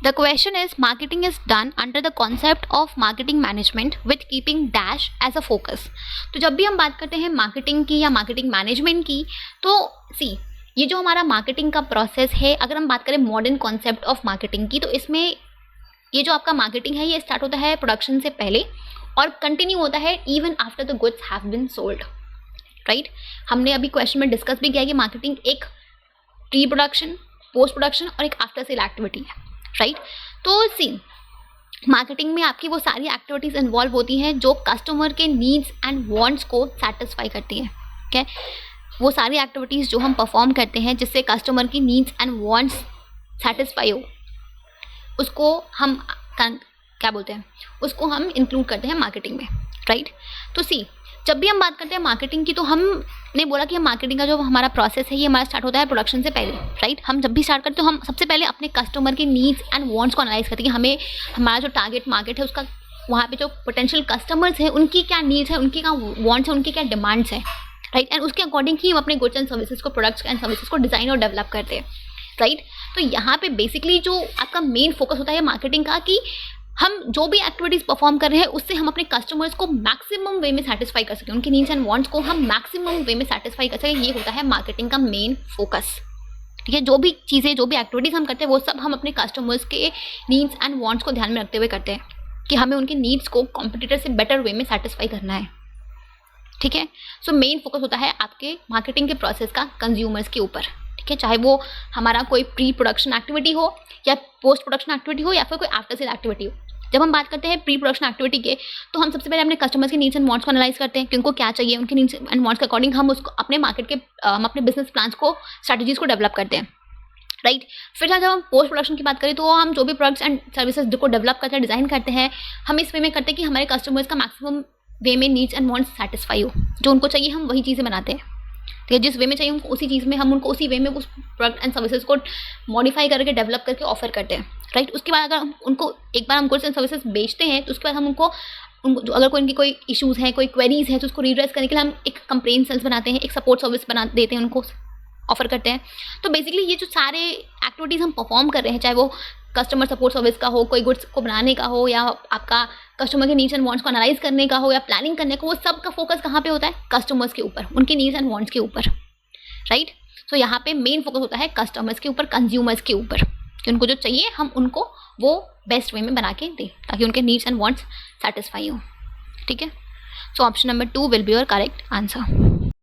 The question is, marketing is done under the concept of marketing management with keeping dash as a focus. तो जब भी हम बात करते हैं मार्केटिंग की या मार्केटिंग मैनेजमेंट की, तो सी ये जो हमारा मार्केटिंग का प्रोसेस है, अगर हम बात करें मॉडर्न कॉन्सेप्ट ऑफ मार्केटिंग की, तो इसमें ये जो आपका मार्केटिंग है ये स्टार्ट होता है प्रोडक्शन से पहले और कंटिन्यू होता है even after the goods have been sold, right. हमने अभी क्वेश्चन में डिस्कस भी किया कि मार्केटिंग एक प्री प्रोडक्शन, पोस्ट प्रोडक्शन और एक आफ्टर सेल एक्टिविटी है, राइट. तो सी मार्केटिंग में आपकी वो सारी एक्टिविटीज़ इन्वॉल्व होती हैं जो कस्टमर के नीड्स एंड वांट्स को सेटिस्फाई करती हैं. ओके, वो सारी एक्टिविटीज़ जो हम परफॉर्म करते हैं जिससे कस्टमर की नीड्स एंड वांट्स सेटिस्फाई हो, उसको हम क्या बोलते हैं, उसको हम इंक्लूड करते हैं मार्केटिंग में, राइट. तो सी जब भी हम बात करते हैं मार्केटिंग की, तो हमने बोला कि मार्केटिंग का जो हमारा प्रोसेस है ये हमारा स्टार्ट होता है प्रोडक्शन से पहले, राइट. हम जब भी स्टार्ट करते हैं तो हम सबसे पहले अपने कस्टमर के नीड्स एंड वांट्स को एनालाइज करते हैं कि हमें हमारा जो टारगेट मार्केट है उसका, वहाँ पे जो पोटेंशियल कस्टमर्स हैं उनकी क्या नीड्स है, उनकी क्या वांट्स है, उनकी क्या डिमांड्स है, राइट. एंड उसके अकॉर्डिंग ही हम अपने गुड्स एंड सर्विसेज को, प्रोडक्ट्स एंड सर्विसेज को डिज़ाइन और डेवलप करते हैं, राइट. तो यहाँ पे बेसिकली जो आपका मेन फोकस होता है मार्केटिंग का, कि हम जो भी एक्टिविटीज़ परफॉर्म कर रहे हैं उससे हम अपने कस्टमर्स को मैक्सिमम वे में सेटिस्फाई कर सकें, उनके नीड्स एंड वांट्स को हम मैक्सिमम वे में सेटिस्फाई कर सकें. ये होता है मार्केटिंग का मेन फोकस, ठीक है. जो भी चीज़ें, जो भी एक्टिविटीज़ हम करते हैं वो सब हम अपने कस्टमर्स के नीड्स एंड वांट्स को ध्यान में रखते हुए करते हैं कि हमें उनके नीड्स को कॉम्पिटिटर से बेटर वे में सेटिस्फाई करना है, ठीक है. सो मेन फोकस होता है आपके मार्केटिंग के प्रोसेस का कंज्यूमर्स के ऊपर, ठीक है. चाहे वो हमारा कोई प्री प्रोडक्शन एक्टिविटी हो या पोस्ट प्रोडक्शन एक्टिविटी हो या फिर कोई आफ्टर सेल एक्टिविटी हो. जब हम बात करते हैं प्री प्रोडक्शन एक्टिविटी के, तो हम सबसे पहले अपने कस्टमर्स के नीड्स एंड वांट्स को एनालाइज करते हैं कि उनको क्या चाहिए, उनके नीड्स एंड वांट्स के अकॉर्डिंग हम उसको अपने मार्केट के, हम अपने बिजनेस प्लान्स को, स्ट्रैटेजीज को डेवलप करते हैं, राइट. फिर जब हम पोस्ट प्रोडक्शन की बात करें तो हम जो भी प्रोडक्ट्स एंड सर्विसेज को डेवलप करते हैं, डिज़ाइन करते हैं, हम इस वे में करते हैं कि हमारे कस्टमर्स का मैक्सिमम वे में नीड्स एंड वांट्स सेटिस्फाई हो. जो उनको चाहिए हम वही चीज़ें बनाते हैं, ठीक है. जिस वे में चाहिए उनको उसी चीज़ में हम उनको उसी वे में उस प्रोडक्ट एंड सर्विसेज को मॉडिफाई करके डेवलप करके ऑफर करते हैं, राइट. उसके बाद अगर हम उनको एक बार हम गुड्स एंड सर्विसेज बेचते हैं तो उसके बाद हम उनको जो अगर कोई उनकी कोई इश्यूज़ हैं, कोई क्वेरीज हैं, तो उसको रिड्रेस करने के लिए हम एक कंप्लेन सेल्स बनाते हैं, एक सपोर्ट सर्विस बना देते हैं, उनको ऑफर करते हैं. तो बेसिकली ये जो सारे एक्टिविटीज़ हम परफॉर्म कर रहे हैं, चाहे वो कस्टमर सपोर्ट सर्विस का हो, कोई गुड्स को बनाने का हो, या आपका कस्टमर के नीड्स एंड वांट्स को एनालाइज करने का हो, या प्लानिंग करने का, वो सब का फोकस कहाँ पे होता है, कस्टमर्स के ऊपर, उनके नीड्स एंड वांट्स के ऊपर, राइट. सो यहाँ पे मेन फोकस होता है कस्टमर्स के ऊपर, कंज्यूमर्स के ऊपर, कि उनको जो चाहिए हम उनको वो बेस्ट वे में बना के दें ताकि उनके नीड्स एंड वांट्स सेटिस्फाई हो, ठीक है. So option number 2 will be your correct answer.